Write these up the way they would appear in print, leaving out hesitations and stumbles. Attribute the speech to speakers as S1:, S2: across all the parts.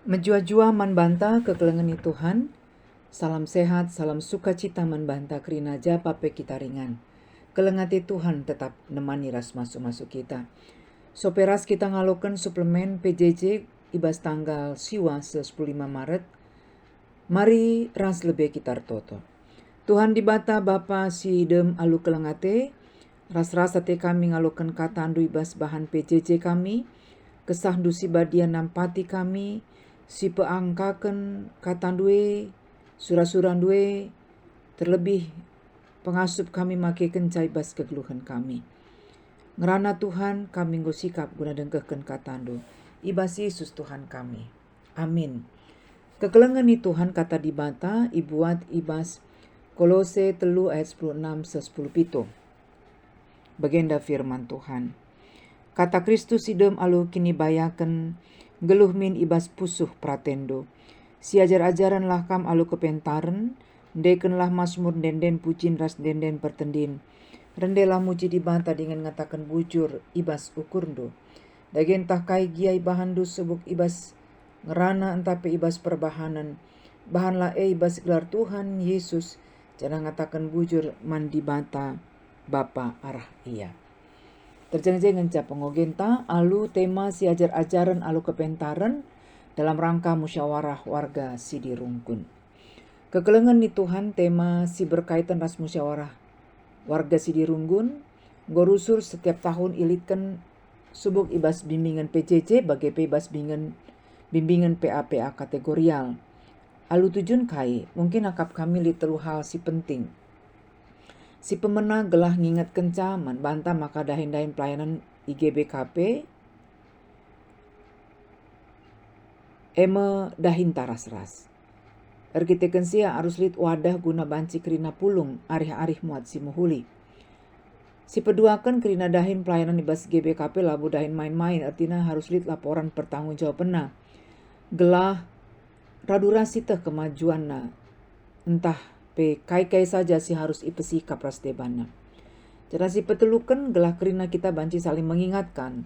S1: Menjua-jua manbanta kekelengan Tuhan, salam sehat, salam sukacita manbanta kerinaja pape kita ringan. Kelengati Tuhan tetap nemani ras masuk-masuk kita. Soperas kita ngalokan suplemen PJJ ibas tanggal siwa 15 Maret. Mari ras lebih kita toto. Tuhan dibata Bapa si dem alu kelengate, ras-ras ate kami ngalokan kata andu ibas bahan PJJ kami, kesah dusi badia nampati kami, si peangkaken katandue surah-surah due terlebih pengasup kami make kencai bas kegeluhan kami. Ngerana Tuhan kami nggo sikap guna dengkehken katandu. Ibas Yesus Tuhan kami. Amin. Kekelengan ni Tuhan kata dibata ibuat ibas Kolose 3 ayat 16-10 Bagenda firman Tuhan. Kata Kristus idem alu kini bayaken geluh min ibas pusuh pratendo. Si ajar-ajaran lah kam alu kepentaren, dekenlah masmur denden pucin ras denden pertendin. Rendelah muji dibanta dengan ngatakan bujur ibas ukurndo. Dagen tah kai giai bahandu sebuk ibas ngerana entape ibas perbahanan. Bahanlah ibas gelar Tuhan Yesus, jangan ngatakan bujur mandi banta Bapa arah iya. Terjeng-jeng cap pengogenta alu tema si ajar-ajaran alu kepentaren dalam rangka musyawarah warga Sidi Rungkun. Kekelengan ni Tuhan tema si berkaitan ras musyawarah warga Sidi Rungkun gorusur setiap tahun ilitkan subuk ibas bimbingan PJJ bagai ibas bimbingan PA-PA kategorial. Alu tujun kai mungkin akap kami li telu hal si penting. Si pemenang gelah ngingat kencaman bantah maka dahin-dahin pelayanan IGBKP dahin taras-ras. Erkiteken sia arus lit wadah guna banci kerina pulung arih-arih muat si muhuli. Si peduakan kerina dahin pelayanan ibas GBKP labu dahin main-main artinya harus lit laporan pertanggung jawab pena. Gelah radurasi teh kemajuan na entah pe kai-kai saja si harus ipesi kapras debana. Jadi si petelukan gelah kerina kita banci saling mengingatkan.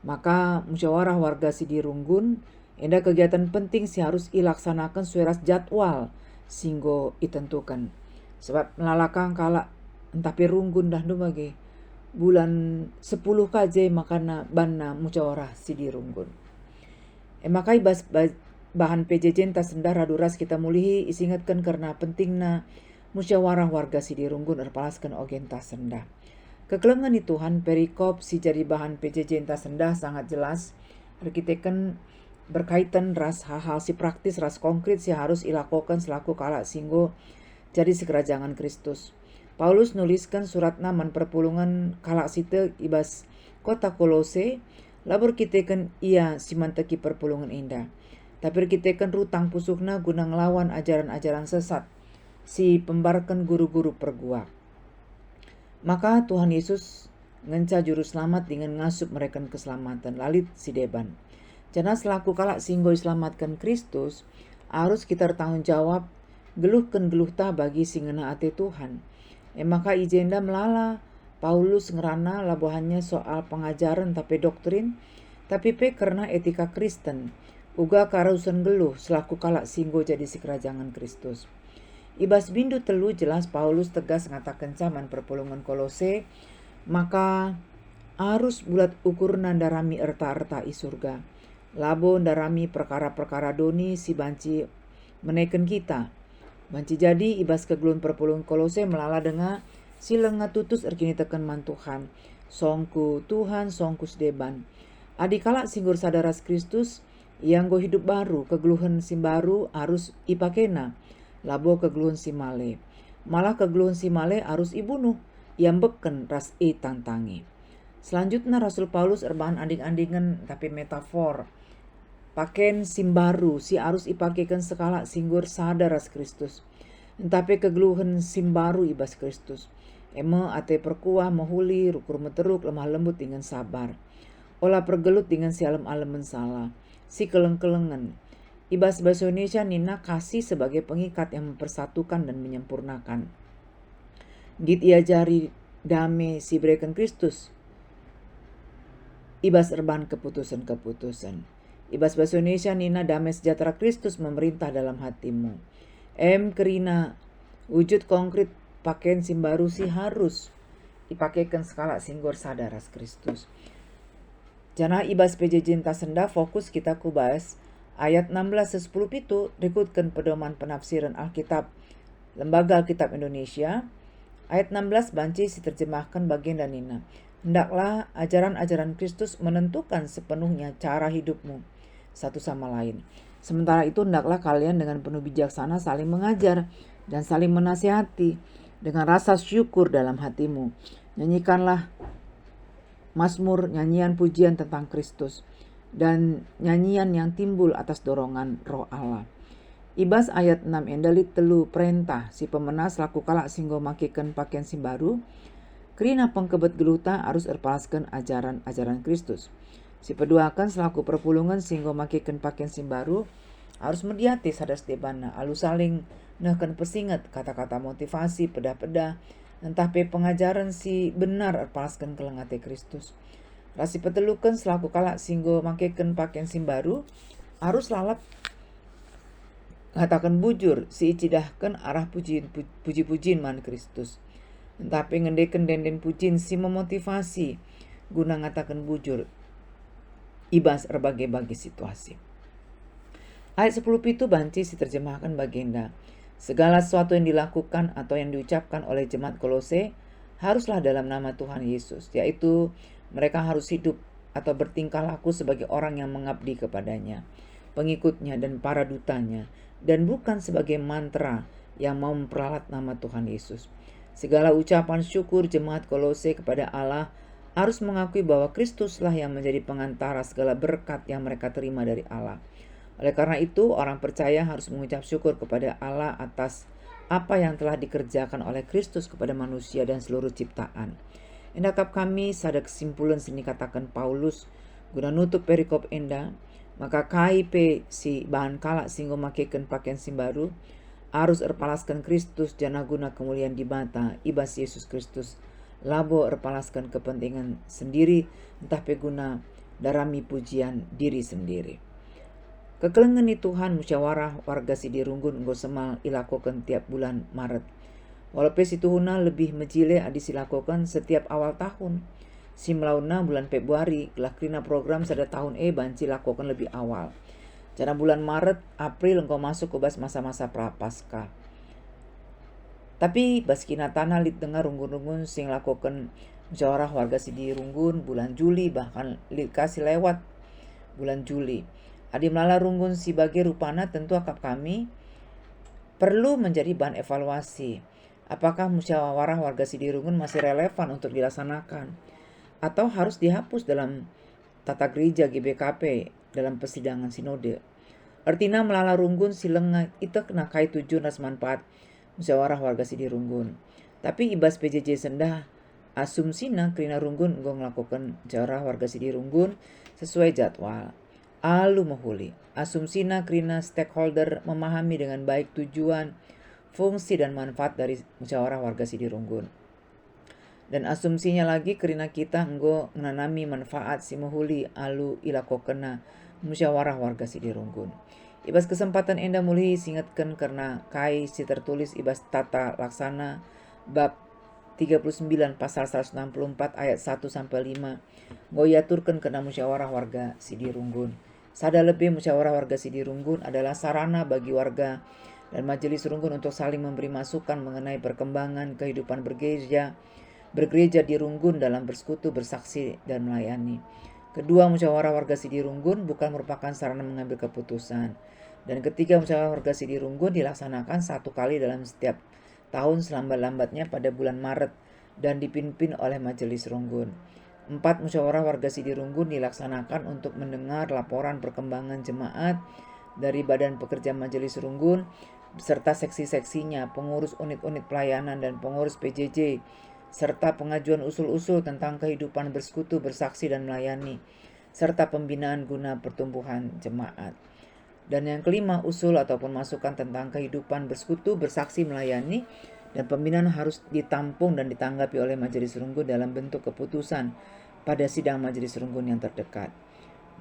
S1: Maka musyawarah warga Sidi Rungkun enda kegiatan penting si harus ilaksanakan sesuai jadwal singgo itentukan. Sebab melalakang kala entah pe Rungkun dah dumage bulan 10 kaje makana banna musyawarah Sidi Rungkun. Makai bahan PJJ tas sendah raduras kita mulihi isingatkan karena pentingna musyawarah warga Sidi Rungkun erpalaskan ogen tas sendah. Kekelengan itu Tuhan perikop si jadi bahan PJJ tas sendah sangat jelas. Arkiteken berkaitan ras hal-hal si praktis ras konkret si harus ilakokan selaku kala singgo jadi si kerajaan Kristus. Paulus nuliskan surat naman perpulungan kala site ibas kota Kolose labur kiteken ia simanteki perpulungan indah. Tapi kiteken rutang pusukna guna ngelawan ajaran-ajaran sesat si pembarkan guru-guru perguak. Maka Tuhan Yesus ngenca juru selamat dengan ngasup mereka keselamatan lalit si deban. Jana selaku kalak singgo selamatkan Kristus harus kita bertanggung jawab geluhkan geluh ta bagi singena ate Tuhan. Maka ijenda melala Paulus ngerana labuhannya soal pengajaran tapi doktrin tapi pe karena etika Kristen. Uga karausan geluh selaku kalak singgo jadi si kerajaan Kristus. Ibas bindu telu jelas Paulus tegas ngatakan caman perpulungan Kolose, maka arus bulat ukur nandarami erta-erta i surga. Labo ndarami perkara-perkara doni si banci menaikkan kita. Banci jadi ibas kegelun perpulungan Kolose melala denga silang ngatutus erkini tekan mantuhan. Songku Tuhan songku sedeban. Adikala singgur sadaras Kristus yang go hidup baru, kegeluhan sim baru harus ipakena. Labo kegeluhan si male. Malah kegeluhan si male harus ibunuh. Yang beken ras tantangi. Selanjutnya Rasul Paulus erbahan anding-andingan tapi metafor. Paken sim baru si harus ipakekan sekala singgur sadaras Kristus. Tapi kegeluhan sim baru ibas Kristus. Ate perkuah mahuli rukur meteruk lemah lembut dengan sabar. Olah pergelut dengan si alem-alem salah. Si keleng-kelengan. Ibas bahasa Indonesia nina kasih sebagai pengikat yang mempersatukan dan menyempurnakan. Git ia jari dame si berikan Kristus. Ibas erban keputusan-keputusan. Ibas Bahasa Indonesia Nina, damai sejahtera Kristus memerintah dalam hatimu. M. Kerina, wujud konkret pakaian simbaru si harus dipakaikan skala singgor sadaras Kristus. Jana ibas PJJ senda fokus kita kubas ayat 16-10 itu rikutkan pedoman penafsiran Alkitab Lembaga Alkitab Indonesia. Ayat 16 banci diterjemahkan bagian dan Nina. Hendaklah ajaran-ajaran Kristus menentukan sepenuhnya cara hidupmu satu sama lain. Sementara itu hendaklah kalian dengan penuh bijaksana saling mengajar dan saling menasihati dengan rasa syukur dalam hatimu. Nyanyikanlah mazmur, nyanyian pujian tentang Kristus dan nyanyian yang timbul atas dorongan Roh Allah. Ibas ayat 6 endalit telu perintah si pemenas laku kalak singgo makikan pakaian simbaru. Kerina pengkebet geluta harus erpalaskan ajaran-ajaran Kristus. Si peduakan selaku perpulungan singgo makikan pakaian simbaru harus mediati sadas debana alu saling nehken pesinget kata-kata motivasi peda-peda entah pe pengajaran si benar erpalaskan kelengate Kristus. Rasi petelukan selaku kalak singgo makikan pakaian simbaru harus lalap ngatakan bujur si icidahkan arah puji-pujian man Kristus. Tapi ngendeken denden pujian si memotivasi guna ngatakan bujur ibas berbagai-bagai situasi. Ayat 10 itu banci si terjemahkan bagenda. Segala sesuatu yang dilakukan atau yang diucapkan oleh jemaat Kolose haruslah dalam nama Tuhan Yesus, yaitu mereka harus hidup atau bertingkah laku sebagai orang yang mengabdi kepadanya, pengikutnya dan para dutanya, dan bukan sebagai mantra yang mau memperalat nama Tuhan Yesus. Segala ucapan syukur jemaat Kolose kepada Allah harus mengakui bahwa Kristuslah yang menjadi pengantara segala berkat yang mereka terima dari Allah. Oleh karena itu, orang percaya harus mengucap syukur kepada Allah atas apa yang telah dikerjakan oleh Kristus kepada manusia dan seluruh ciptaan. Endakap kami sada kesimpulan sini katakan Paulus guna nutup perikop enda, maka KIP si bahan kalak singgo makekan pakaian simbaru harus erpalaskan Kristus jana guna kemuliaan di mata ibas Yesus Kristus, labo erpalaskan kepentingan sendiri entah peguna darami pujian diri sendiri. Kekelengan ni Tuhan musyawarah warga Sidirunggun nggo semal ilakokan tiap bulan Maret. Walaupun si tuhuna lebih mejile adi silakokan setiap awal tahun. Si melauna bulan Februari gelah krina program sada tahun banci lakokan lebih awal. Jana bulan Maret, April engkau masuk ke bas masa-masa prapaskah. Tapi baskina tanah lit dengar runggun-runggun sing lakokan musyawarah warga Sidirunggun bulan Juli, bahkan lit kasih lewat bulan Juli. Adi melala runggun si bagai rupana tentu akap kami perlu menjadi bahan evaluasi. Apakah musyawarah warga Sidirunggun masih relevan untuk dilaksanakan atau harus dihapus dalam tata gereja GBKP dalam persidangan sinode. Artinya melala runggun silenga itu kena kai tujuan ras manfaat musyawarah warga Sidirunggun. Tapi ibas PJJ sendah asumsina krina runggun nggo ngelakukan musyawarah warga Sidirunggun sesuai jadwal. Alu mahuli, asumsina krina stakeholder memahami dengan baik tujuan, fungsi dan manfaat dari musyawarah warga Sidirunggun. Dan asumsinya lagi krina kita enggo nganami manfaat si mahuli alu ilakokena musyawarah warga Sidirunggun. Ibas kesempatan enda muli singatkan karena kai si tertulis ibas tata laksana bab 39 pasal 164 ayat 1 sampai 5 nggo yaturkan kena musyawarah warga Sidirunggun. Sada lebih musyawarah warga Sidirunggun adalah sarana bagi warga dan majelis runggun untuk saling memberi masukan mengenai perkembangan kehidupan bergereja di Runggun dalam bersekutu, bersaksi, dan melayani. Kedua, musyawarah warga Sidirunggun bukan merupakan sarana mengambil keputusan. Dan ketiga, musyawarah warga Sidirunggun dilaksanakan satu kali dalam setiap tahun selambat-lambatnya pada bulan Maret dan dipimpin oleh majelis Runggun. 4. Musyawarah warga Sidirunggun dilaksanakan untuk mendengar laporan perkembangan jemaat dari Badan Pekerja Majelis Runggun beserta seksi-seksinya, pengurus unit-unit pelayanan dan pengurus PJJ, serta pengajuan usul-usul tentang kehidupan bersekutu, bersaksi dan melayani, serta pembinaan guna pertumbuhan jemaat. Dan yang kelima, usul ataupun masukan tentang kehidupan bersekutu, bersaksi, melayani, dan pembinaan harus ditampung dan ditanggapi oleh majelis runggun dalam bentuk keputusan pada sidang majelis runggun yang terdekat.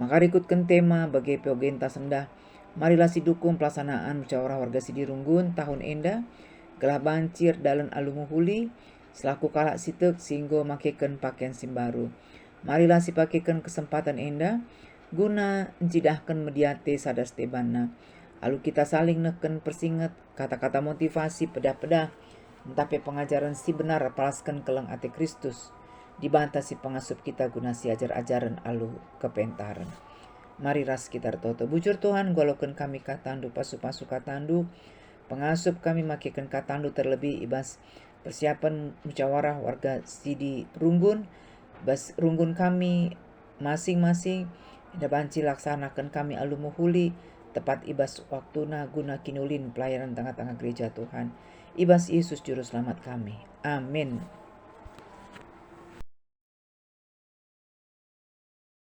S1: Maka ikutkan tema bagi peogenta sendah. Marilah si dukung pelaksanaan musyawarah warga Sidi Runggun tahun enda gelah bancir dalam alumuhuli selaku kalak sitek sehingga makekan pakaian simbaru. Marilah si pakekan kesempatan enda guna encidahkan mediate sadas tebana. Lalu kita saling neken persinget kata-kata motivasi pedah-pedah tapi pengajaran si benar palaskan keleng ate Kristus dibantah si pengasup kita guna si ajar-ajaran alu kepentaran. Mari ras kita toto bujur Tuhan golokan kami katandu pasu-pasu katandu pengasup kami makikan katandu terlebih ibas persiapan musyawarah warga Sidi Runggun bas Runggun kami masing-masing ida banci laksanakan kami alumuhuli tepat ibas waktuna guna kinulin pelayanan tengah-tengah gereja Tuhan. Ibas Yesus juru selamat kami. Amin.